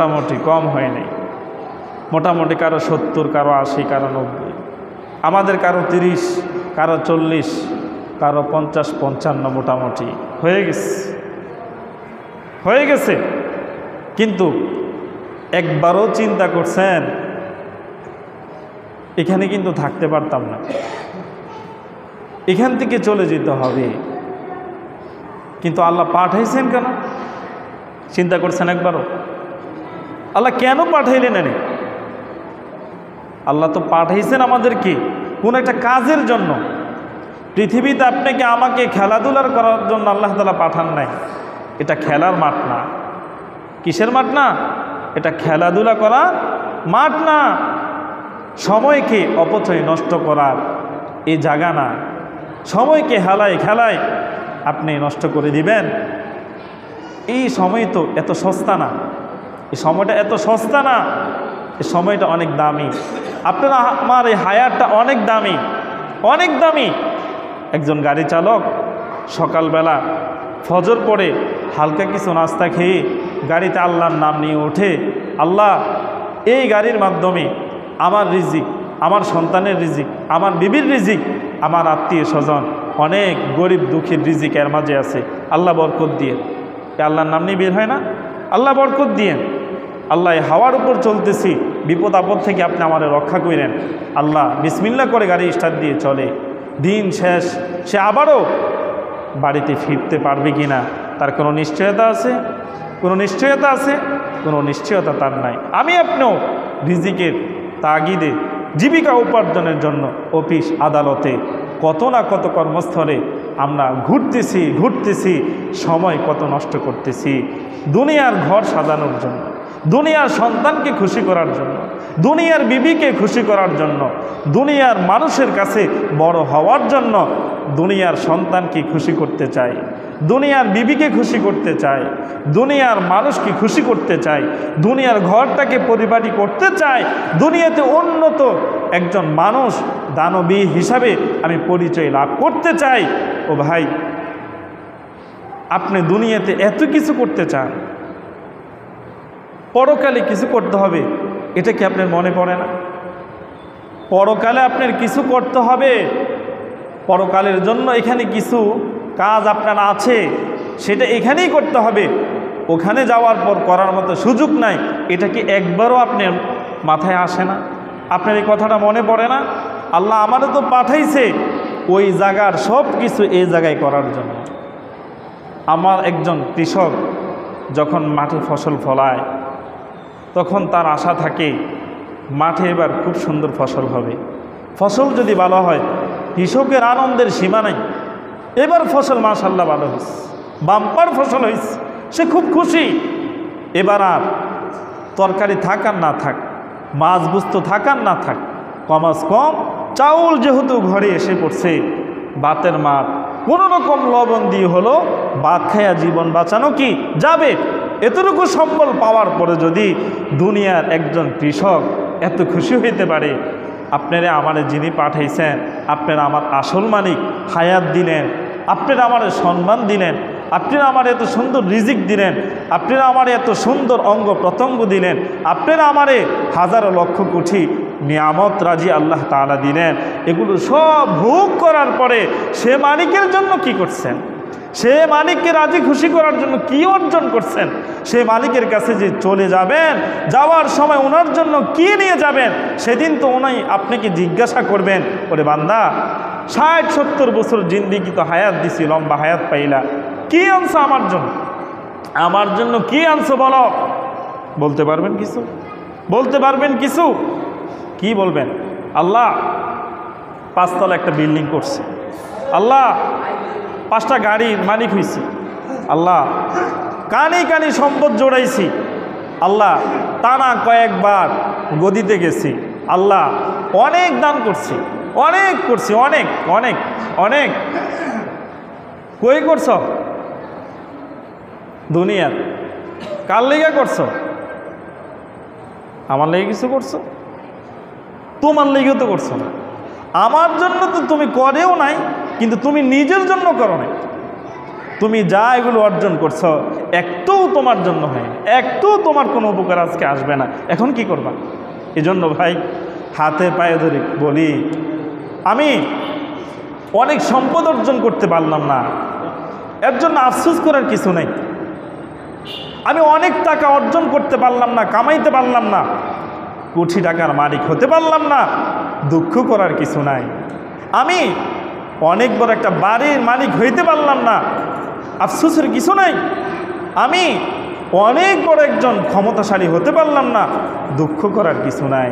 মোটামুটি কম হয় নাই। মোটামুটি কারো 70, কারো 80, কারো 90, আমাদের কারো 30, কারো 40, কারো 50, 55 মোটামুটি হয়ে গেছে। কিন্তু একবারও চিন্তা করছেন এখানে কিন্তু থাকতে পারতাম না, এখান থেকে চলে যেতে হবে, কিন্তু আল্লাহ পাঠাইছেন কেন? চিন্তা করছেন একবারও? আল্লাহ কেন পাঠাইলেন? এনে আল্লাহ তো পাঠাইছেন আমাদেরকে কোন একটা কাজের জন্য। পৃথিবীতে আপনাকে আমাকে খেলাধুলার করার জন্য আল্লাহ তাআলা পাঠান নাই। এটা খেলার মাঠ না। কিসের মাঠ না? এটা খেলাধুলা করার মাঠ না। সময়কে অপচয় নষ্ট করার এই জায়গা না। সময়কে খেলায় আপনি নষ্ট করে দিবেন। এই সময় তো এত সস্তা না, এই সময়টা এত সস্তা না, এই সময়টা অনেক দামি। আপনারা আমার এই হায়াতটা অনেক দামি, অনেক দামি। একজন গাড়ি চালক সকালবেলা ফজর পড়ে হালকা কিছু নাস্তা খেয়ে গাড়িতে আল্লাহর নাম নিয়ে ওঠে, আল্লাহ এই গাড়ির মাধ্যমে আমার রিজিক, আমার সন্তানের রিজিক, আমার বিবির রিজিক, আমার আত্মীয় স্বজন অনেক গরিব দুঃখীর রিজিক এর মাঝে আছে, আল্লাহ বরকত দিয়ে। আল্লাহর নাম নিয়ে বের হয় না? আল্লাহ বরকত দিয়ে। আল্লাহ হাওয়ার উপর চলতেছি, বিপদ আপদ থেকে আপনি আমাদের রক্ষা করেন। আল্লাহ বিসমিল্লাহ করে গাড়ি স্টার্ট দিয়ে চলে। দিন শেষ, সে আবারও বাড়িতে ফিরতে পারবে কি না তার কোনো নিশ্চয়তা আছে? কোনো নিশ্চয়তা আছে? কোনো নিশ্চয়তা তার নাই। আমি আপনিও রিজিকের তাগিদে জীবিকা উপার্জনের জন্য অফিস আদালতে কত না কত কর্মস্থলে আমরা ঘুরতেছি, সময় কত নষ্ট করতেছি দুনিয়ার ঘর সাজানোর জন্য, দুনিয়ার সন্তানকে খুশি করার জন্য, দুনিয়ার বিবিকে খুশি করার জন্য, দুনিয়ার মানুষের কাছে বড় হওয়ার জন্য। দুনিয়ার সন্তানকে খুশি করতে চাই, দুনিয়ার বিবিকে খুশি করতে চাই, দুনিয়ার মানুষকে খুশি করতে চাই, দুনিয়ার ঘরটাকে পরিপাটি করতে চাই, দুনিয়াতে উন্নত একজন মানুষ দানবী হিসাবে আমি পরিচয় লাভ করতে চাই। ও ভাই, আপনি দুনিয়াতে এত কিছু করতে চান, পরকালে কিছু করতে হবে, এটা কি আপনার মনে পড়ে না? পরকালে আপনার কিছু করতে হবে, পরকালের জন্য এখানে কিছু কাজ আপনার আছে, সেটা এখানেই করতে হবে, ওখানে যাওয়ার পর করার মতো সুযোগ নাই। এটা কি একবারও আপনার মাথায় আসে না? আপনার এই কথাটা মনে পড়ে না? আল্লাহ আমারও তো পাঠাইছে ওই জায়গার সব কিছু এই জায়গায় করার জন্য। আমার একজন কৃষক যখন মাঠে ফসল ফলায় তখন তার আশা থাকে মাঠে এবার খুব সুন্দর ফসল হবে। ফসল যদি ভালো হয় কৃষকের আনন্দের সীমা নাই। এবার ফসল মাশাআল্লাহ ভালো হয়েছে, বাম্পার ফসল হয়েছে, সে খুব খুশি। এবার আর তরকারি থাক আর না থাক, মাছ বুঝতো থাক আর না থাক, কমাস কম চাউল যেহেতু ঘরে এসে পড়ছে, ভাতের মাঠ কোনো রকম লবণ দিয়ে হলো ভাত খাইয়া জীবন বাঁচানো কি যাবে? এতটুকু সম্বল পাওয়ার পরে যদি দুনিয়ার একজন কৃষক এত খুশি হইতে পারে, আপনারা আমার যিনি পাঠাইছেন, আপনারা আমার আসল মালিক, হায়াত দিলেন, আপনারা আমার সম্মান দিলেন, আপনারা আমার এত সুন্দর রিজিক দিলেন, আপনারা আমার এত সুন্দর অঙ্গ প্রত্যঙ্গ দিলেন, আপনারা আমারে হাজারো লক্ষ কোটি নিয়ামত রাজি আল্লাহ তাআলা দিলেন। এগুলো সব ভোগ করার পরে সে মালিকের জন্য কি করছেন? সে মালিককে রাজি খুশি করার জন্য কি অর্জন করছেন? সে মালিকের কাছে যে চলে যাবেন, যাওয়ার সময় ওনার জন্য কি নিয়ে যাবেন? সেদিন তো ওনাই আপনাকে জিজ্ঞাসা করবেন, ওরে বান্দা 60-70 বছর জিন্দিগি তো হায়াত দিছি, লম্বা হায়াত পাইলা, কি আনছো আমার জন্য? আমার জন্য কি আনছো বলো? বলতে পারবেন কিছু? বলতে পারবেন কিছু? কি বলবেন? আল্লাহ 5 তলা একটা বিল্ডিং করছে, আল্লাহ 5টা গাড়ির মালিক হয়েছি, আল্লাহ কানি কানি সম্পদ জোড়াইছি, আল্লাহ টানা কয়েকবার গদিতে গেছি, আল্লাহ অনেক দান করছি, অনেক করছি, অনেক অনেক অনেক। কই করছ? দুনিয়ার। কার লেগে করছো? আমার লেগে কিছু করছো? তোমার লেগেও তো করছো না। আমার জন্য তো তুমি করেও নাই, কিন্তু তুমি নিজের জন্য করো নাই। তুমি যা এগুলো অর্জন করছো একটুও তোমার জন্য হয়, একটুও তোমার কোনো উপকার আজকে আসবে না, এখন কি করবা? এজন্য ভাই হাতে পায়ে ধরে বলি, আমি অনেক সম্পদ অর্জন করতে পারলাম না, এর জন্য আফসোস করার কিছু নেই। আমি অনেক টাকা অর্জন করতে পারলাম না, কামাইতে পারলাম না, কোটি টাকার মালিক হতে পারলাম না, দুঃখ করার কিছু নাই। আমি অনেক বড় একটা বাড়ির মালিক হইতে পারলাম না, আফসোসের কিছু নাই। আমি অনেক বড় একজন ক্ষমতাশালী হতে পারলাম না, দুঃখ করার কিছু নাই।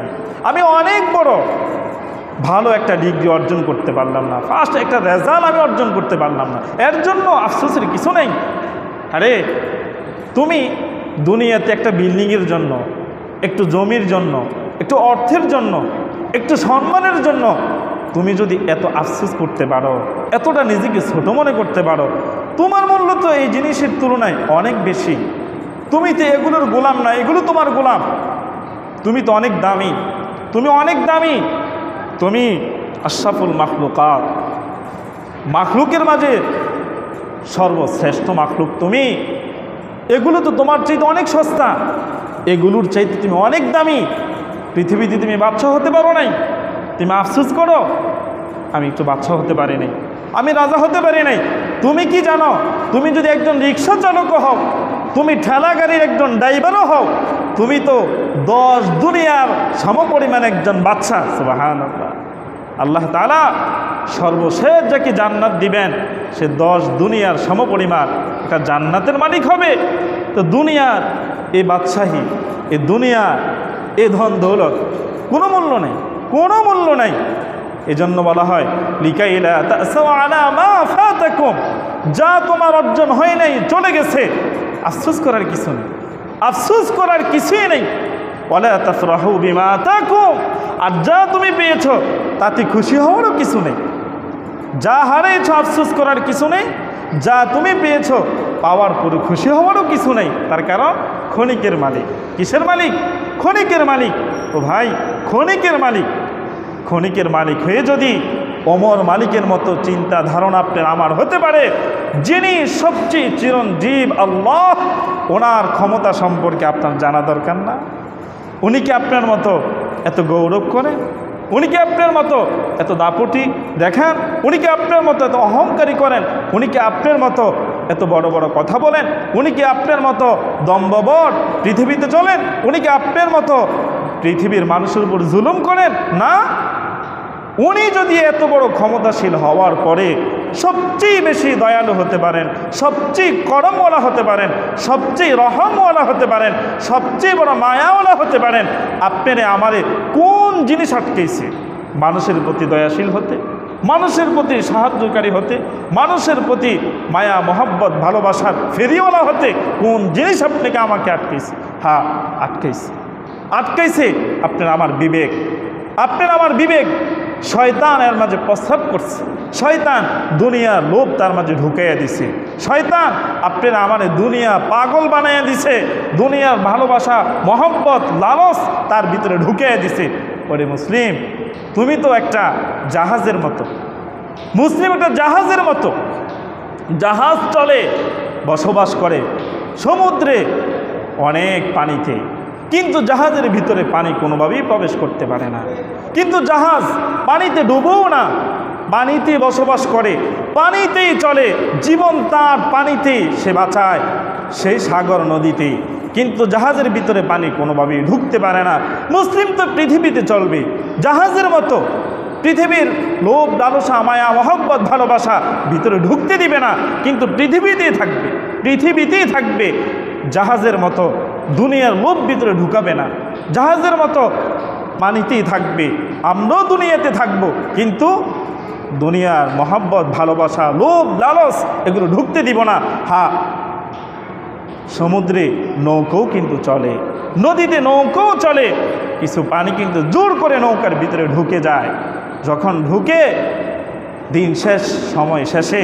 আমি অনেক বড় ভালো একটা ডিগ্রি অর্জন করতে পারলাম না, ফার্স্ট একটা রেজাল্ট আমি অর্জন করতে পারলাম না, এর জন্য আফসোসের কিছু নেই। আরে তুমি দুনিয়াতে একটা বিল্ডিংয়ের জন্য, একটু জমির জন্য, একটু অর্থের জন্য, একটু সম্মানের জন্য তুমি যদি এত আফসোস করতে পারো, এতটা নিজেকে ছোট মনে করতে পারো, তোমার মূল্য তো এই জিনিসের তুলনায় অনেক বেশি। তুমি তো এগুলোর গোলাম না, এগুলো তোমার গোলাম। তুমি তো অনেক দামি, তুমি অনেক দামি, তুমি আশরাফুল মাখলুকাত, মাখলুকের মাঝে সর্বশ্রেষ্ঠ মাখলুক তুমি। এগুলো তো তোমার চাইতে অনেক সস্তা, এগুলোর চাইতে তুমি অনেক দামি। পৃথিবীতে তুমি বাচ্চা হতে পারো নাই, তুমি আফসোস করো আমি একটু বাচ্চা হতে পারি নাই, আমি রাজা হতে পারি নাই। তুমি কি জানো, তুমি যদি একজন রিক্সা চালকও হও, তুমি ঠেলা গাড়ির একজন ড্রাইভারও হও, তুমি তো 10 দুনিয়ার সমপরিমাণ একজন বাচ্চা। সুবহানাল্লাহ। আল্লাহ তাআলা সর্বশেষ যাকে জান্নাত দিবেন সে 10 দুনিয়ার সমপরিমাণ একটা জান্নাতের মালিক হবে। তো দুনিয়ার এই বাদশাহী, এই দুনিয়া, এই ধন দৌলত কোনো মূল্য নেই, কোনো মূল্য নাই। এজন্য বলা হয় লিকাইলা তাসাউ আলা মা ফাতাকুম, যা তোমার অর্জন হয় নাই, চলে গেছে, আফসোস করার কিছু নেই, আফসোস করার কিছুই নেই। ওয়ালা তাফরাহু বিমা আতাকুম, আর যা তুমি পেয়েছো তাতে খুশি হওয়ারও কিছু নেই। যা হারিয়েছো আফসোস করার কিছু নেই, যা তুমি পেয়েছো পাওয়ার পরে খুশি হওয়ারও কিছু নেই। তার কারণ ক্ষণিকের মালিক। কিসের মালিক? ক্ষণিকের মালিক। তো ভাই ক্ষণিকের মালিক, ক্ষণিকের মালিক হয়ে যদি অমর মালিকের মতো চিন্তা ধারণা আপনার আমার হতে পারে, যিনি সবচেয়ে চিরঞ্জীব আল্লাহ, ওনার ক্ষমতা সম্পর্কে আপনার জানা দরকার না? উনি কি আপনার মতো এত গৌরব করে? উনি কি আপনার মতো এত দাপটি দেখান? উনি কি আপনার মতো এত অহংকারী করেন? উনি কি আপনার মতো এত বড় বড় কথা বলেন? উনি কি আপনার মতো দম্ভবর পৃথিবীতে চলেন? উনি কি আপনার মতো পৃথিবীর মানুষের উপর জুলুম করেন? না। উনি যদি এত বড় ক্ষমতাশীল হওয়ার পরে সবচেয়ে বেশি দয়ালু হতে পারেন, সবচেয়ে করমওয়ালা হতে পারেন, সবচেয়ে রহমওয়ালা হতে পারেন, সবচেয়ে বড় মায়াওয়ালা হতে পারেন, আপনারে আমারে কোন জিনিস আটকেছে? মানুষের প্রতি দয়াশীল হতে, মানুষের প্রতি সাহায্যকারী হতে, মানুষের প্রতি মায়া মহব্বত ভালোবাসার ফেরিওয়ালা হতে কোন জিনিস আপনাকে আমাকে আটকেছে? হ্যাঁ আটকেছে, আটকেছে আপনার আমার বিবেক। আপনার আমার বিবেক শয়তান এর মাঝে প্রস্রাব করছে, শয়তান দুনিয়ার লোভ তার মাঝে ঢুকাইয়া দিছে, শয়তান আপনার আমার দুনিয়া পাগল বানাইয়া দিছে, দুনিয়ার ভালোবাসা মহব্বত লালস তার ভিতরে ঢুকাইয়া দিছে। ওরে মুসলিম, তুমি তো একটা জাহাজের মতো, মুসলিম একটা জাহাজের মতো। জাহাজ চলে, বসবাস করে সমুদ্রে অনেক পানিতে, কিন্তু জাহাজের ভিতরে পানি কোনোভাবেই প্রবেশ করতে পারে না। কিন্তু জাহাজ পানিতে ডুবও না, পানিতে বসবাস করে, পানিতেই চলে, জীবন তার পানিতেই সে বাঁচায়, সেই সাগর নদীতে। কিন্তু জাহাজের ভিতরে পানি কোনোভাবেই ঢুকতে পারে না। মুসলিম তো পৃথিবীতে চলবে জাহাজের মতো, পৃথিবীর লোভ লালসা মায়া মহব্বত ভালোবাসা ভিতরে ঢুকতে দিবে না, কিন্তু পৃথিবীতেই থাকবে, পৃথিবীতেই থাকবে জাহাজের মতো, দুনিয়ার লোভ ভিতরে ঢুকাবে না, জাহাজের মতো পানিতেই থাকবে। আমরাও দুনিয়াতে থাকবো, কিন্তু দুনিয়ার মহব্বত ভালোবাসা লোভ লালস এগুলো ঢুকতে দিব না। হ্যাঁ, সমুদ্রে নৌকাও কিন্তু চলে, নদীতে নৌকাও চলে, কিছু পানি কিন্তু জোর করে নৌকার ভিতরে ঢুকে যায়। যখন ঢুকে দিন শেষ, সময় শেষে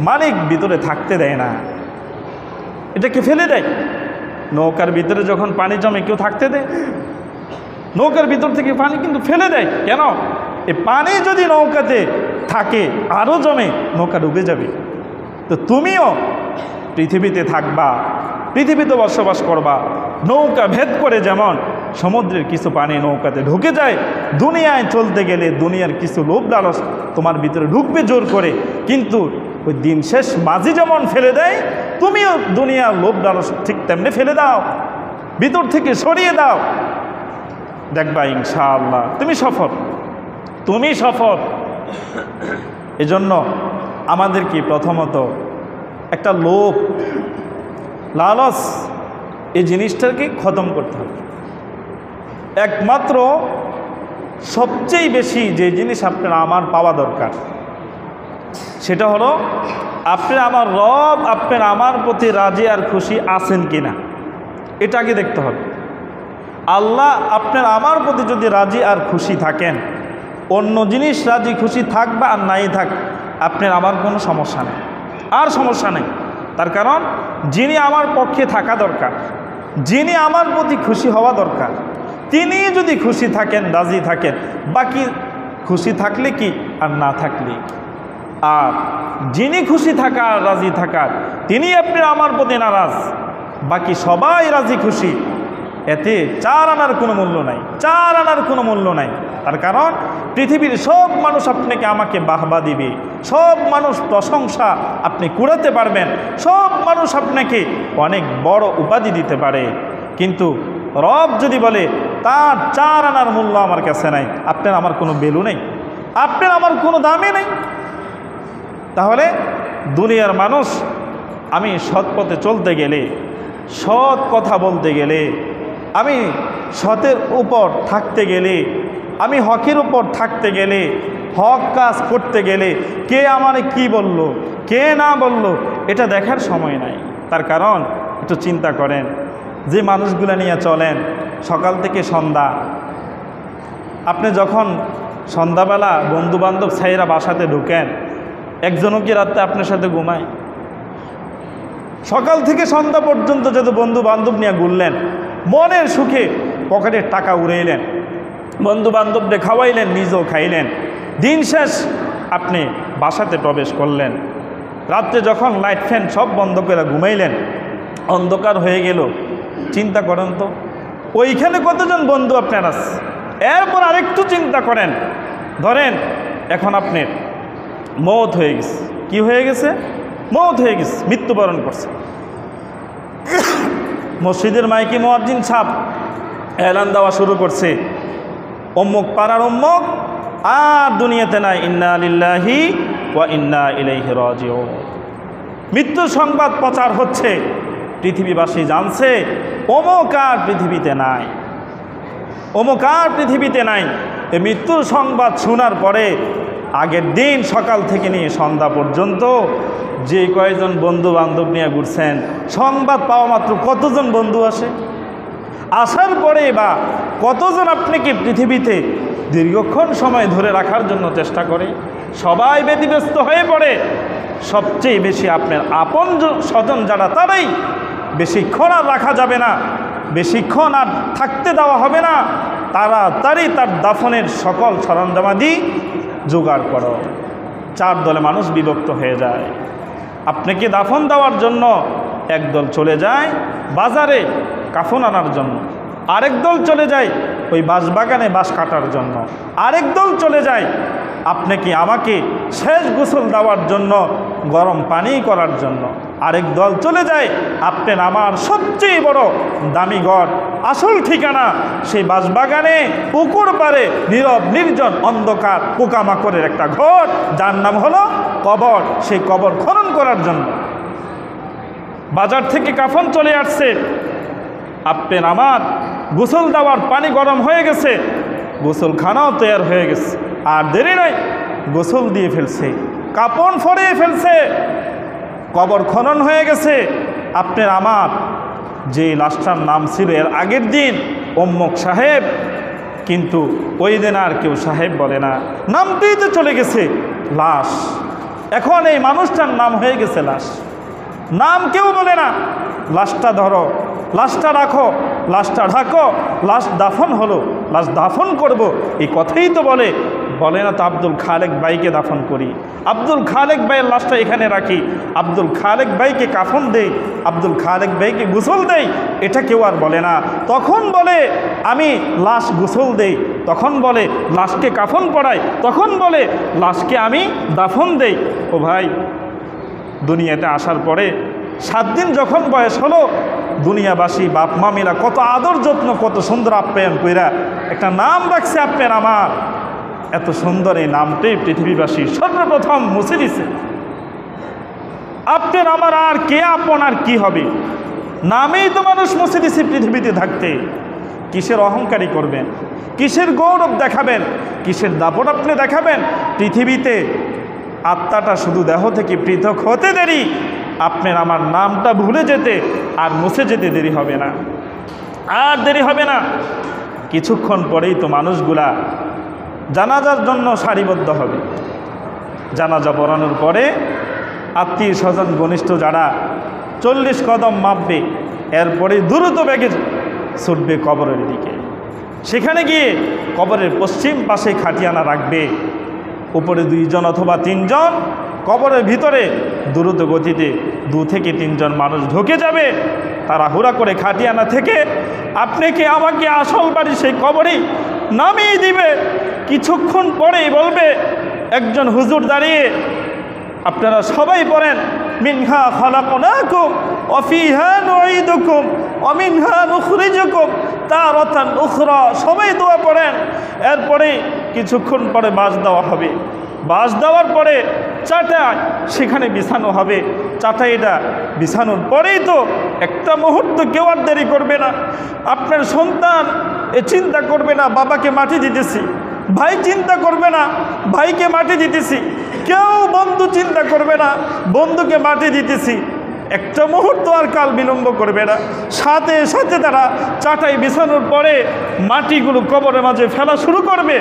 মালিক ভিতরে থাকতে দেয় না, এটাকে ফেলে দেয়। নৌকার ভিতরে যখন পানি জমে কেউ থাকতে দেয়? নৌকার ভিতর থেকে পানি কিন্তু ফেলে দেয়। কেন? এই পানি যদি নৌকাতে থাকে আরও জমে, নৌকা ডুবে যাবে। তো তুমিও পৃথিবীতে থাকবা, পৃথিবীতে বসবাস করবা। নৌকা ভেদ করে যেমন সমুদ্রের কিছু পানি নৌকাতে ঢুকে যায়, দুনিয়ায় চলতে গেলে দুনিয়ার কিছু লোভ লালস তোমার ভিতরে ঢুকবে জোর করে, কিন্তু ওই দিন শেষ মাঝি যেমন ফেলে দেয়, তুমিও দুনিয়ার লোভ লালস ঠিক তেমনি ফেলে দাও, ভিতর থেকে সরিয়ে দাও, দেখবা ইনশাআল্লাহ তুমি সফল, তুমি সফল। এজন্য আমাদেরকে প্রথমত একটা লোভ লালস এই জিনিসটাকে খতম করতে হবে। একমাত্র সবচেয়ে বেশি যে জিনিস আপনার আমার পাওয়া দরকার সেটা হলো আপনার আমার রব আপনার আমার প্রতি রাজি আর খুশি আছেন কিনা, এটা আগে দেখতে হবে। আল্লাহ আপনার আমার প্রতি যদি রাজি আর খুশি থাকেন, অন্য জিনিস রাজি খুশি থাক বা আর নাই থাক, আপনার আমার কোনো সমস্যা নেই, আর সমস্যা নেই। তার কারণ যিনি আমার পক্ষে থাকা দরকার, যিনি আমার প্রতি খুশি হওয়া দরকার, তিনি যদি খুশি থাকেন, রাজি থাকেন, বাকি খুশি থাকলে কি আর না থাকলে কি। আর যিনি খুশি থাকা আর রাজি থাকার, তিনি আপনি আমার প্রতি নারাজ, বাকি সবাই রাজি খুশি, এতে চার আনার কোনো মূল্য নাই, চার আনার কোনো মূল্য নাই। তার কারণ পৃথিবীর সব মানুষ আপনাকে আমাকে বাহবা দিবে, সব মানুষ প্রশংসা আপনি কুড়াতে পারবেন, সব মানুষ আপনাকে অনেক বড় উপাধি দিতে পারে, কিন্তু রব যদি বলে তার চার আনার মূল্য আমার কাছে নাই, আপনার আমার কোনো ভ্যালু নেই, আপনার আমার কোনো দামই নেই। তাহলে দুনিয়ার মানুষ, আমি সৎ পথে চলতে গেলে, সৎ কথা বলতে গেলে, আমি সতের উপর থাকতে গেলে, আমি হকের উপর থাকতে গেলে, হক কাজ করতে গেলে কে আমারে কি বলল, কে না বলল, এটা দেখার সময় নাই। তার কারণ একটু চিন্তা করেন, যে মানুষগুলো নিয়ে চলেন সকাল থেকে সন্ধ্যা, আপনি যখন সন্ধ্যাবেলা বন্ধুবান্ধব ছাইরা বাসাতে ঢুকেন, একজনও কি রাতে আপনার সাথে ঘুমায়? সকাল থেকে সন্ধ্যা পর্যন্ত যত বন্ধু বান্ধব নিয়ে ঘুরলেন, মনের সুখে পকেটের টাকা উড়াইলেন, বন্ধু বান্ধবদের খাওয়াইলেন, নিজেও খাইলেন, দিন শেষ আপনি বাসাতে প্রবেশ করলেন, রাত্রে যখন লাইট ফ্যান সব বন্ধ করে ঘুমাইলেন, অন্ধকার হয়ে গেল, চিন্তা করেন তো ওইখানে কতজন বন্ধু আপনার আছে। এরপর আরেকটু চিন্তা করেন, ধরেন এখন আপনার মওত হয়ে গেছে, কি হয়ে গেছে? মওত হয়ে গেছে, মৃত্যুবরণ করছে। মসজিদের মাইকি মুয়াজ্জিন সাহেব এলান দেওয়া শুরু করছে, অমুক পাড়ার অমুক আর দুনিয়াতে নাই, ইন্না লিল্লাহি ওয়া ইন্না ইলাইহি রাজিউন। মৃত্যুর সংবাদ প্রচার হচ্ছে, পৃথিবীবাসী জানছে অমুক আর পৃথিবীতে নাই, অমুক আর পৃথিবীতে নাই। এই মৃত্যুর সংবাদ শোনার পরে আগের দিন সকাল থেকে নিয়ে সন্ধ্যা পর্যন্ত যে কয়েকজন বন্ধু বান্ধব নিয়ে ঘুরছেন, সংবাদ পাওয়া মাত্র কতজন বন্ধু আসে, আসার পরে বা কতজন আপনাকে পৃথিবীতে দীর্ঘক্ষণ সময় ধরে রাখার জন্য চেষ্টা করে, সবাই ব্যতিব্যস্ত হয়ে পড়ে। সবচেয়ে বেশি আপনার আপন স্বজন যারা, তারাই বেশিক্ষণ আর রাখা যাবে না, বেশিক্ষণ আর থাকতে দেওয়া হবে না, তাড়াতাড়ি তার দাফনের সকল সরঞ্জামাদি জোগাড় করো। চার দলে মানুষ বিভক্ত হয়ে যায়। আপনাকে দাফন দেওয়ার জন্য একদল চলে যায় বাজারে কাফন আনার জন্য, আরেক দল চলে যায় ওই বাঁশবাগানে বাঁশ কাটার জন্য, আরেক দল চলে যায় আপনাকে আমাকে শেষ গোসল দেওয়ার জন্য, গরম পানি করার জন্য, আরেক দল চলে যায় আপনার আমার সবচেয়ে বড় দামি ঘর, আসল ঠিকানা সেই বাঁশবাগানে পুকুর পাড়ে নীরব নির্জন অন্ধকার পোকামাকড়ের একটা ঘর, যার নাম হলো কবর, সেই কবর খনন করার জন্য। বাজার থেকে কাফন চলে আসছে, আপনার আমার গোসল দেওয়ার পানি গরম হয়ে গেছে, গোসলখানাও তৈরি হয়ে গেছে, আর দেরি নাই, গোসল দিয়ে ফেলছে, কাপন ফরিয়ে ফেলছে, কবর খনন হয়ে গেছে। আপনার আমার যে লাশটার নাম ছিল এর আগের দিন অম্মক সাহেব, কিন্তু ওই দিন আর কেউ সাহেব বলে না, নামতেই তো চলে গেছে লাশ। এখন এই মানুষটার নাম হয়ে গেছে লাশ, নাম কেউ বলে না। লাশটা ধরো, লাশটা রাখো, লাশটা ঢাকো, লাশ দাফন হলো, লাশ দাফন করব, এই কথাই তো বলে। বলে না তো আব্দুল খালেক ভাইকে দাফন করি, আব্দুল খালেক ভাইয়ের লাশটা এখানে রাখি, আব্দুল খালেক ভাইকে কাফন দেই, আব্দুল খালেক ভাইকে গোসল দেই, এটা কেউ আর বলে না। তখন বলে আমি লাশ গোসল দেই, তখন বলে লাশকে কাফন পরাই, তখন বলে লাশকে আমি দাফন দেই। ও ভাই, দুনিয়াতে আসার পরে 7 দিন যখন বয়স হলো, দুনিয়াবাসী বাপ মামিরা কত আদর যত্ন, কত সুন্দর আপ্যায়ন কইরা একটা নাম রাখছে আপনার আমার। এত সুন্দর এই নামটাই পৃথিবীবাসী সর্বপ্রথম মুছে দিছে। আপনার আমার আর কে আপন আর কি হবে, নামেই তো মানুষ মুছে দিছে পৃথিবীতে থাকতে। কিসের অহংকারী করবেন, কিসের গৌরব দেখাবেন, কিসের দাপট আপনি দেখাবেন? পৃথিবীতে আত্মাটা শুধু দেহ থেকে পৃথক হতে দেরি, আপনার আমার নামটা ভুলে যেতে আর মুছে যেতে দেরি হবে না, আর দেরি হবে না। কিছুক্ষণ পরেই তো মানুষগুলা জানাজার জন্য সারিবদ্ধ হবে। জানাজা পড়ানোর পরে আত্মীয় স্বজন ঘনিষ্ঠ যারা 40 কদম মাপবে, এরপরে দ্রুত বেগে ছুটবে কবরের দিকে। সেখানে গিয়ে কবরের পশ্চিম পাশে খাটিয়ানা রাখবে, উপরে 2 জন অথবা 3 জন, কবরের ভিতরে দ্রুত গতিতে 2 থেকে 3 জন মানুষ ঢুকে যাবে। তারা হুড়া করে খাটিয়ানা থেকে আপনাকে আমাকে আসল বাড়ি সেই কবরেই নামিয়ে দিবে। কিছুক্ষণ পরেই বলবে একজন হুজুর দাঁড়িয়ে, আপনারা সবাই পড়েন মিনহা খালাকনাকুম ওয়া ফিহা নুঈদুকুম ওয়া মিনহা নুখরিজুকুম তারাতান উখরা। সবাই দোয়া পড়েন। এরপরে কিছুক্ষণ পরে বাস দেওয়া হবে। বাস দেওয়ার পরে চাটাই সেখানে বিছানো হবে। চাটাইটা বিছানোর পরেই তো একটা মুহূর্ত কেউ আর দেরি করবে না। আপনার সন্তান এ চিন্তা করবে না বাবাকে মাটি দিতেছি, ভাই চিন্তা করবে না ভাইকে মাটি দিতেছি, কেউ বন্ধু চিন্তা করবে না বন্ধুকে মাটি দিতেছি। একটা মুহূর্ত আর কাল বিলম্ব করবে না। সাথে সাথে তারা চাটাই বিছানোর পরে মাটিগুলো কবরের মাঝে ফেলা শুরু করবে।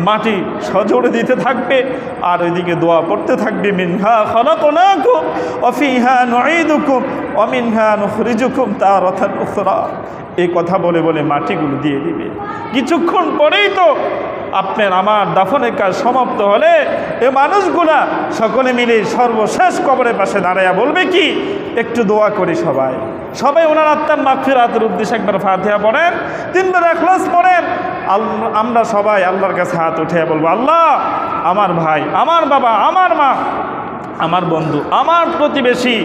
মাটি সজোরে দিতে থাকবে আর ওইদিকে দোয়া পড়তে থাকবে মিনহা খালাকনাকুম ওয়া ফিহা নুঈদুকুম ওয়া মিনহা নুখরিজুকুম তারাতান উখরা। এই কথা বলে বলে মাটিগুলো দিয়ে দিবে। কিছুক্ষণ পরেই তো আপনার আমার দাফনের কাজ সমাপ্ত হলে এ মানুষগুলা সকলে মিলে সর্বশেষ কবরের পাশে দাঁড়াইয়া বলবে কি, একটু দোয়া করি সবাই। সবাই ওনার আত্মার মাগফিরাতের উদ্দেশ্যে একবার ফাতিহা পড়েন, 3 বার ইখলাস পড়েন। আমরা সবাই আল্লাহর কাছে হাত উঠে বলবো, আল্লাহ আমার ভাই, আমার বাবা, আমার মা, আমার বন্ধু, আমার প্রতিবেশী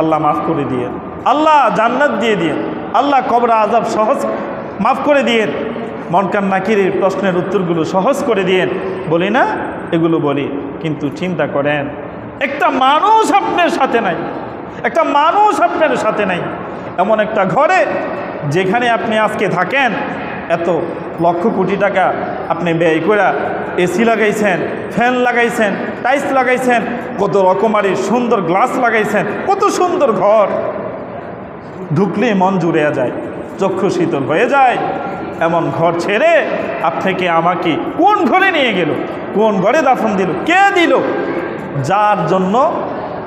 আল্লাহ মাফ করে দিয়েন, আল্লাহ জান্নাত দিয়ে দিয়েন, আল্লাহ কবর আযাব সহজ মাফ করে দিয়েন, মনকার নাকিরের প্রশ্নের উত্তরগুলো সহজ করে দিয়েন। বলি না, এগুলো বলি। কিন্তু চিন্তা করেন, একটা মানুষ আপনার সাথে নাই, একটা মানুষ আপনার সাথে নাই। এমন একটা ঘরে যেখানে আপনি আজকে থাকেন, এত লক্ষ কোটি টাকা আপনি ব্যয় করে এসি লাগাইছেন, ফ্যান লাগাইছেন, টাইলস লাগাইছেন, কত রকমারি সুন্দর গ্লাস লাগাইছেন, কত সুন্দর ঘর, ঢুকলে মন জুড়ে যায়, চক্ষু শীতল হয়ে যায়। এমন ঘর ছেড়ে আপনাকে আমাকে কোন ঘরে নিয়ে গেল, কোন ঘরে দাফন দিল, কে দিল? যার জন্য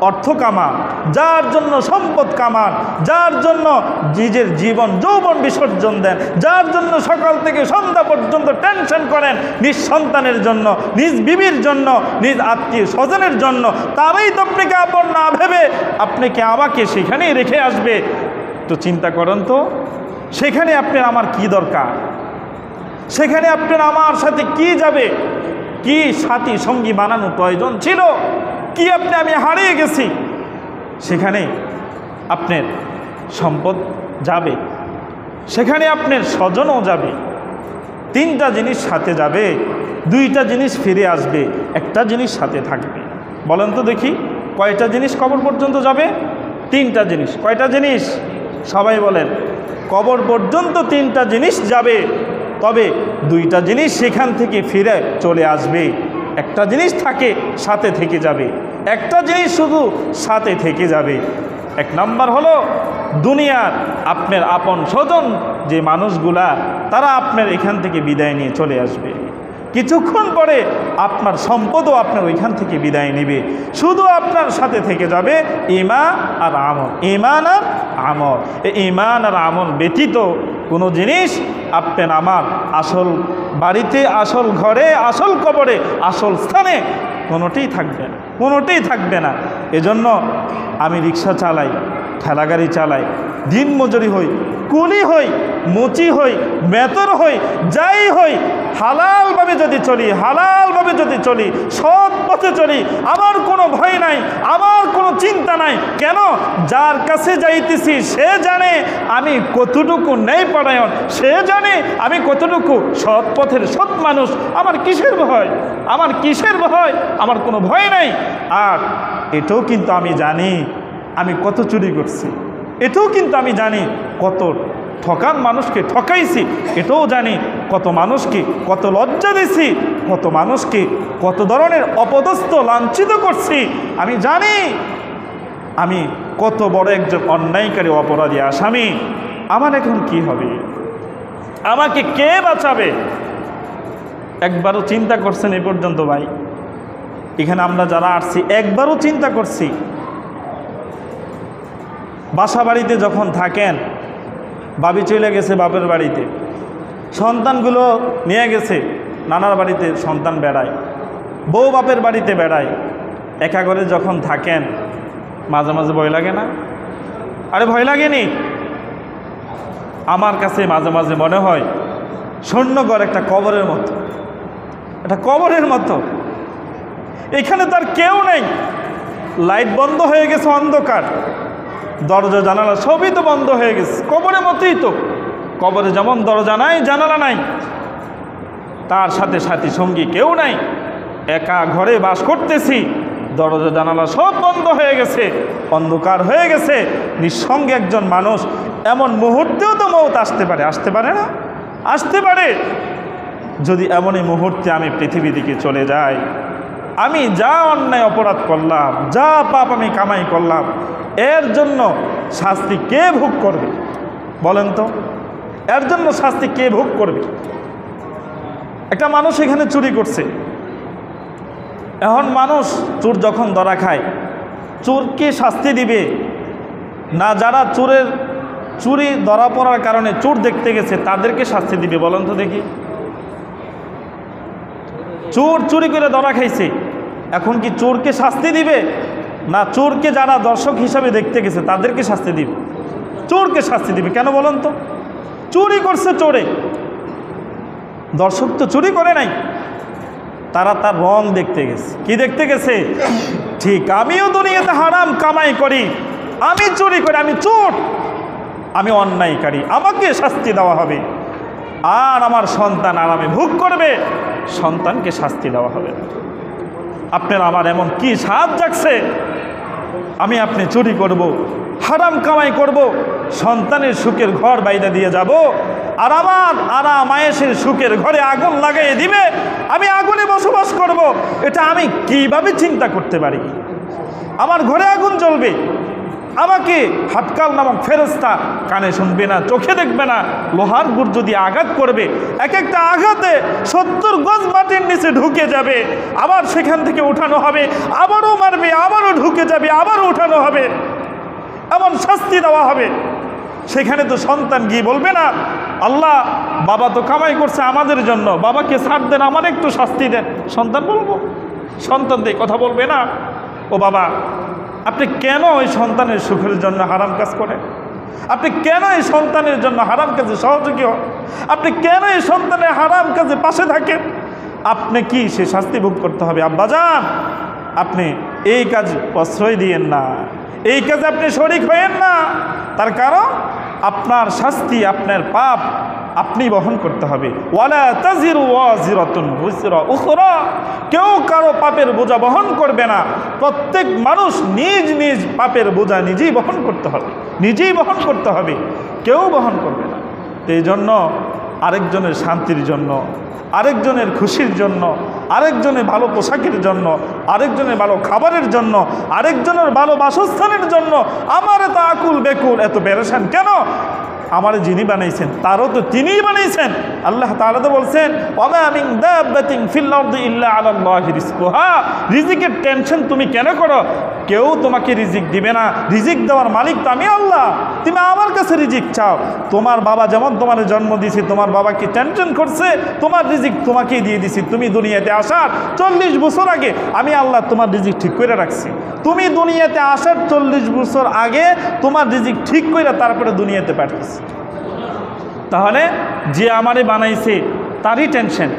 অর্থ কামান, যার জন্য সম্পদ কামান, যার জন্য নিজের জীবন যৌবন বিসর্জন দেন, যার জন্য সকাল থেকে সন্ধ্যা পর্যন্ত টেনশন করেন, নিজ সন্তানের জন্য, নিজ বিবির জন্য, নিজ আত্মীয় স্বজনের জন্য, তারাই তো আপনাকে আপন না ভেবে আপনাকে আমাকে সেখানেই রেখে আসবে। তো চিন্তা করেন তো, সেখানে আপনার আমার কি দরকার? সেখানে আপনার আমার সাথে কি যাবে? কি সাথী সঙ্গী বানানো প্রয়োজন ছিল? কি আমি হারিয়ে গেছি? সেখানে আপনার সম্পদ যাবে, সেখানে আপনার স্বজনও যাবে। 3টা জিনিস সাথে যাবে, 2টা জিনিস ফিরে আসবে, একটা জিনিস সাথে থাকবে। বলেন তো দেখি, কয়টা জিনিস কবর পর্যন্ত যাবে? 3টা জিনিস। কয়টা জিনিস? সবাই বলেন। কবর পর্যন্ত 3টা জিনিস যাবে, তবে 2টা জিনিস সেখান থেকে ফিরে চলে আসবে। একটা জিনিস থাকে সাথে থেকে যাবে, একটা জিনিস শুধু সাথে থেকে যাবে। 1 নম্বর হলো দুনিয়ার আপনার আপন স্বজন যে মানুষগুলা, তারা আপনার এখান থেকে বিদায় নিয়ে চলে আসবে। কিছুক্ষণ পরে আপনার সম্পদও আপনার ওইখান থেকে বিদায় নেবে। শুধু আপনার সাথে থেকে যাবে ঈমান আর আমল, ঈমান আর আমল। এই ঈমান আর আমল ব্যতীত কোনো জিনিস আপনার আমার আসল বাড়িতে, আসল ঘরে, আসল কবরে, আসল স্থানে কোনোটিই থাকবে না, কোনোটিই থাকবে না। এজন্য আমি রিক্সা চালাই, ঠেলাগাড়ি চালাই, দিন মজুরি হই, কুলি হই, মুচি হই, বেতর হই, যাই হই, হালালভাবে যদি চলি, হালালভাবে যদি চলি, সৎ পথে চলি, আমার কোনো ভয় নাই, আমার কোনো চিন্তা নাই। কেন? যার কাছে যাইতেছি সে জানে আমি কতটুকু ন্যায় পরায়ণ, সে জানে আমি কতটুকু সৎ পথের সৎ মানুষ। আমার কিসের ভয়? আমার কিসের ভয়? আমার কোনো ভয় নাই। আর এটাও কিন্তু আমি জানি আমি কত চুরি করছি, এটাও কিন্তু আমি জানি কত ঠকান মানুষকে ঠকাইছি, এটাও জানি কত মানুষকে কত লজ্জা দিছি, কত মানুষকে কত ধরনের অপদস্থ লাঞ্ছিত করছি। আমি জানি আমি কত বড় একজন অন্যায়কারী অপরাধী আসামি। আমার এখন কি হবে? আমাকে কে বাঁচাবে? একবারও চিন্তা করছেন এ পর্যন্ত ভাই? এখানে আমরা যারা আসছি একবারও চিন্তা করছি? বাসা বাড়িতে যখন থাকেন, বাবি চলে গেছে বাপের বাড়িতে, সন্তানগুলো নিয়ে গেছে নানার বাড়িতে, সন্তান বেড়ায়, বউ বাপের বাড়িতে বেড়ায়, একা ঘরে যখন থাকেন মাঝে মাঝে ভয় লাগে না? আরে ভয় লাগেনি? আমার কাছে মাঝে মাঝে মনে হয় শূন্যঘর একটা কবরের মতো, একটা কবরের মতো। এখানে তার কেউ নেই, লাইট বন্ধ হয়ে গেছে, অন্ধকার, দরজা জানালা সবই তো বন্ধ হয়ে গেছে, কবরের মতোই তো। কবরে যেমন দরজা নাই, জানালা নাই, তার সাথে সাথী সঙ্গী কেউ নাই, একা ঘরে বাস করতেছি, দরজা জানালা সব বন্ধ হয়ে গেছে, অন্ধকার হয়ে গেছে, নিঃসঙ্গে একজন মানুষ। এমন মুহূর্তেও তো মৌত আসতে পারে, আসতে পারে না? আসতে পারে। যদি এমনই মুহূর্তে আমি পৃথিবী থেকে চলে যাই, আমি যা অন্যায় অপরাধ করলাম, যা পাপ আমি কামাই করলাম, এর জন্য শাস্তি কে ভোগ করবে বলেন তো? এর জন্য শাস্তি কে ভোগ করবে? একটা মানুষ এখানে চুরি করছে, এখন মানুষ চোর যখন ধরা খায়, চোরকে শাস্তি দিবে না যারা চুরি ধরা পড়ার কারণে চোর দেখতে গেছে তাদেরকে শাস্তি দিবে বলেন তো দেখি? চোর চুরি করে ধরা খাইছে, এখন কি চোরকে শাস্তি দিবে না চোরকে যারা দর্শক হিসাবে দেখতে গেছে তাদেরকে শাস্তি দিবে? চোরকে শাস্তি দিবে। কেন বলেন তো? চুরি করছে চোরে, দর্শক তো চুরি করে নাই, তারা তার রং দেখতে গেছে। কি দেখতে গেছে? ঠিক আমিও দুনিয়াতে হারাম কামাই করি, আমি চুরি করি, আমি চোর, আমি অন্যায়কারী, আমাকে শাস্তি দেওয়া হবে। আর আমার সন্তান আরামে ভোগ করবে, সন্তানকে শাস্তি দেওয়া হবে। আপনার আমার এমন কি স্বাদ জাগছে আমি আপনি চুরি করব, হারাম কামাই করব, সন্তানের সুখের ঘর বাইরে দিয়ে যাব, আর আমার আরাম আয়েশের সুখের ঘরে আগুন লাগাইয়ে দিবে, আমি আগুনে বসবাস করব। এটা আমি কিভাবে চিন্তা করতে পারি? আমার ঘরে আগুন জ্বলবে, আমাকে হাতকাল নামক ফেরেশতা কানে শুনবে না, চোখে দেখবে না, লোহার গুড় যদি আঘাত করবে, এক একটা আঘাতে 70 গজ মাটির নিচে ঢুকে যাবে, আবার সেখান থেকে উঠানো হবে, আবারও মারবে, আবারও ঢুকে যাবে, আবারও উঠানো হবে, এমন শাস্তি দেওয়া হবে। সেখানে তো সন্তান গিয়ে বলবে না, আল্লাহ বাবা তো কামাই করছে আমাদের জন্য, বাবাকে ছাড় দেন, আমার একটু শাস্তি দেন। সন্তান বলবো? সন্তান দিয়ে কথা বলবে না, ও বাবা আপনি কেন ওই সন্তানের সুখের জন্য হারাম কাজ করেন? আপনি কেন এই সন্তানের জন্য হারাম কাজে সহযোগী হন? আপনি কেন এই সন্তানের হারাম কাজে পাশে থাকেন? আপনি কি সে শাস্তি ভোগ করতে হবে? আব্বাজান আপনি এই কাজ প্রশ্রয় দিয়েন না, এই কাজে আপনি শরিক হয়েন না। তার কারণ আপনার শাস্তি, আপনার পাপ আপনি বহন করতে হবে। ওয়ালা তাজিরু ওয়াজিরাতুন উযরা উখরা, কেউ কারো পাপের বোঝা বহন করবে না। প্রত্যেক মানুষ নিজ নিজ পাপের বোঝা নিজেই বহন করতে হবে, নিজেই বহন করতে হবে, কেউ বহন করবে না। এই জন্য আরেকজনের শান্তির জন্য, আরেকজনের খুশির জন্য, আরেকজনের ভালো পোশাকের জন্য, আরেকজনের ভালো খাবারের জন্য, আরেকজনের ভালো বাসস্থানের জন্য আমার এত আকুল বেকুল, এত পেরেশান কেন? আমার যিনি বানাইছেন তারও তো তিনিই বানাইছেন। আল্লাহ তাআলা তো বলছেন ওয়া মিন দাব্বাতিন ফিল আরদি ইল্লা আলাল্লাহি রিজকুহা, রিজিকের টেনশন তুমি কেন করো? কেউ তোমাকে রিজিক দিবে না, রিজিক দেওয়ার মালিক তো আমি আল্লাহ, তুমি আমার কাছে রিজিক চাও। তোমার বাবা যেমন তোমার জন্ম দিয়েছে, তোমার বাবা কি টেনশন করছে? তোমার রিজিক তোমাকেই দিয়ে দিছি। তুমি দুনিয়াতে আসার 40 বছর আগে আমি আল্লাহ তোমার রিজিক ঠিক করে রাখছি। তুমি দুনিয়াতে আসার 40 বছর আগে তোমার রিজিক ঠিক করে তারপরে দুনিয়াতে পাঠিয়েছি। তাহলে যে আমারে বানাইছে তারই টেনশন,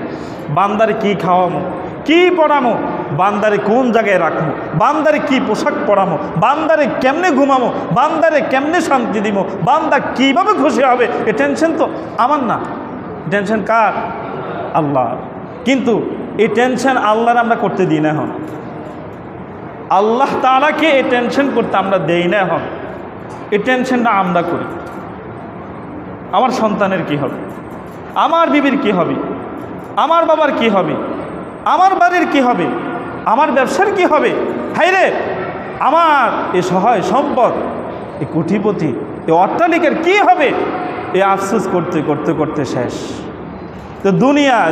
বান্দারে কি খাওয়ামো, কি পড়ামো, বান্দারে কোন জায়গায় রাখবো, বান্দারে কি পোশাক পরামো, বান্দারে কেমনে ঘুমামো, বান্দারে কেমনে শান্তি দিব, বান্দা কিভাবে খুশি হবে, এ টেনশন তো আমার না, টেনশন কার? আল্লাহ। কিন্তু এই টেনশন আল্লাহর আমরা করতে দিই না। এখন আল্লাহ তাআলাকে এই টেনশন করতে আমরা দেই না। এখন এই টেনশনটা আমরা করি। আমার সন্তানের কি হবে, আমার বিবির কি হবে, আমার বাবার কি হবে, আমার বাড়ির কি হবে, আমার ব্যবসার কি হবে, হাইরে আমার এ সহায় সম্পদ, এ কোটিপতি, এ অট্টালিকার কি হবে, এ আফসোস করতে করতে করতে শেষ। তো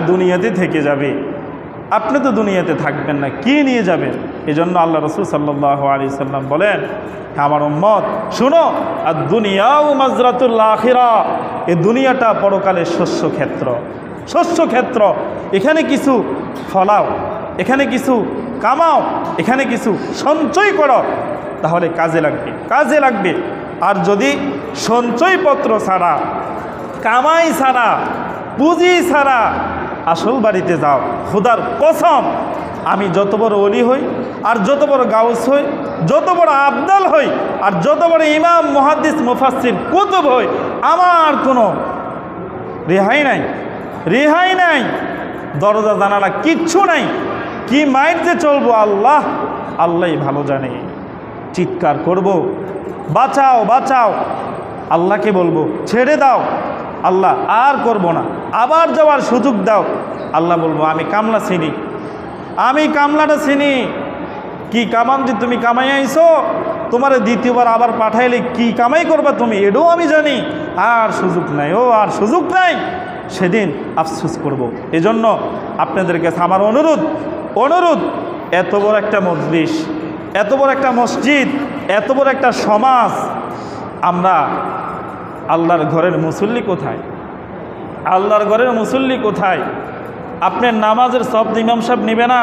দুনিয়াতে থেকে যাবে, আপনি তো দুনিয়াতে থাকবেন না, কি নিয়ে যাবেন? এই জন্য আল্লাহ রাসূল সাল্লাল্লাহু আলাইহি সাল্লাম বলেন, আমার উম্মত শুনো, আর দুনিয়াও মাজরাতুল আখিরা, এই দুনিয়াটা পরকালের শস্য ক্ষেত্র। এখানে কিছু ফলাও, এখানে কিছু কামাও, এখানে কিছু সঞ্চয় করো, তাহলে কাজে লাগবে। আর যদি সঞ্চয়পত্র ছাড়া, কামাই ছাড়া, পুঁজি ছাড়া আসল বাড়িতে যাও, খোদার কসম আমি যত বড় ওলি হই, আর যত বড় গাউস হই, যত বড় আবদাল হই, আর যত বড় ইমাম মুহাদ্দিস মুফাসসির কুতুব হই, আমার কোনো রেহাই নাই, দরজা জানালা কিচ্ছু নাই। কি মাইন্ড যে চলবো আল্লাহই ভালো জানে। চিৎকার করব, বাঁচাও, আল্লাহকে বলবো ছেড়ে দাও, আল্লাহ আর করব না, আবার যাওয়ার সুযোগ দাও। আল্লাহ বলবো আমি কামলাটা চিনি, কি কামান যে তুমি কামাই আইছো, তোমার দ্বিতীয়বার আবার পাঠাইলে কি কামাই করবা তুমি, এটাও আমি জানি। আর সুযোগ নাই, সেদিন আফসোস করব। এজন্য আপনাদের কাছে আমার অনুরোধ, এত বড় একটা মজলিস, এত বড় একটা মসজিদ, এত বড় একটা সমাজ, আমরা আল্লাহর ঘরের মুসল্লি কোথায়? আপনার নামাজের সব ইমাম সাহেব নিবে না,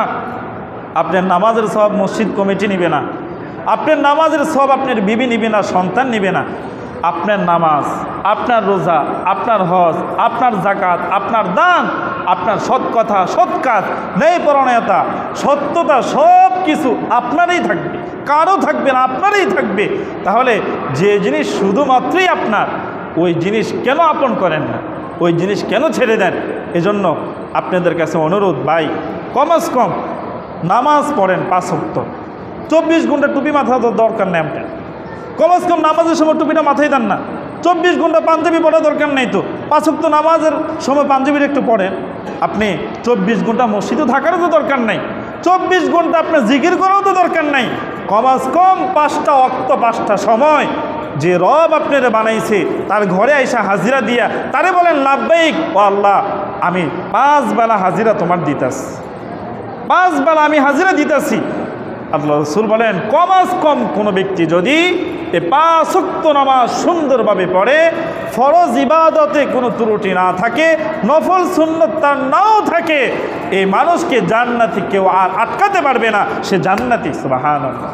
আপনার নামাজের সব মসজিদ কমিটি নিবে না, আপনার নামাজের সব আপনার বিবি নিবে না, সন্তান নিবে না। আপনার নামাজ, আপনার রোজা, আপনার হজ, আপনার যাকাত, আপনার দান, আপনার সৎ কথা, সৎ কাজ, ন্যায়পরায়ণতা, সত্যতা, সব কিছু আপনারই থাকবে, কারো থাকবে না, আপনারই থাকবে। তাহলে যে জিনিস শুধুমাত্রই আপনার, ওই জিনিস কেন আপন করেন না, ওই জিনিস কেন ছেড়ে দেন? এজন্য আপনাদের কাছে অনুরোধ, ভাই কমস কম নামাজ পড়েন 5 ওয়াক্ত, 24 ঘন্টা টুপি মাথা দরকার নেই। আপনার কমস কম নামাজের সময় টুপিটা মাথায় দেন না, 24 ঘন্টা পাঞ্জাবি পড়া দরকার নেই। তো 5 ওয়াক্ত নামাজের সময় পাঞ্জাবির একটু পড়েন। আপনি 24 ঘন্টা মসজিদে থাকারও তো দরকার নাই, 24 ঘন্টা আপনার জিকির করাও তো দরকার নাই। কমস কম 5টা ওয়াক্ত, 5টা সময় যে রব আপনারা বানাইছে তার ঘরে আইসা হাজিরা দিয়া তারে বলেন লাব্বাইক, ও আল্লাহ আমি 5 বেলা হাজিরা তোমার দিতাছি, 5 বেলা আমি হাজিরা দিতাছি। আল্লাহ রাসূল বলেন কমস কম কোনো ব্যক্তি যদি এই 5 ওয়াক্ত নামাজ সুন্দরভাবে পড়ে, ফরজ ইবাদতে কোনো ত্রুটি না থাকে, নফল সুন্নত তার নাও থাকে, এই মানুষকে জান্নাতে কেউ আর আটকাতে পারবে না, সে জান্নাতি। সুবহানাল্লাহ।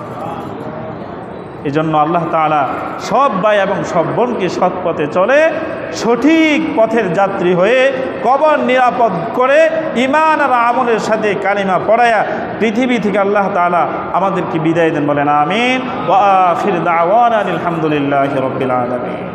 এই জন্য আল্লাহ তাআলা সব ভাই এবং সব বোনকে সৎ পথে চলে, সঠিক পথের যাত্রী হয়ে কবর নিরাপদ করে ঈমান আর আমলের সাথে কালিমা পড়ায়া পৃথিবী থেকে আল্লাহ তাআলা আমাদেরকে বিদায় দেন। বলেন আমিন। ওয়া আখির দাওয়ানা আলহামদুলিল্লাহি রাব্বিল আলামিন।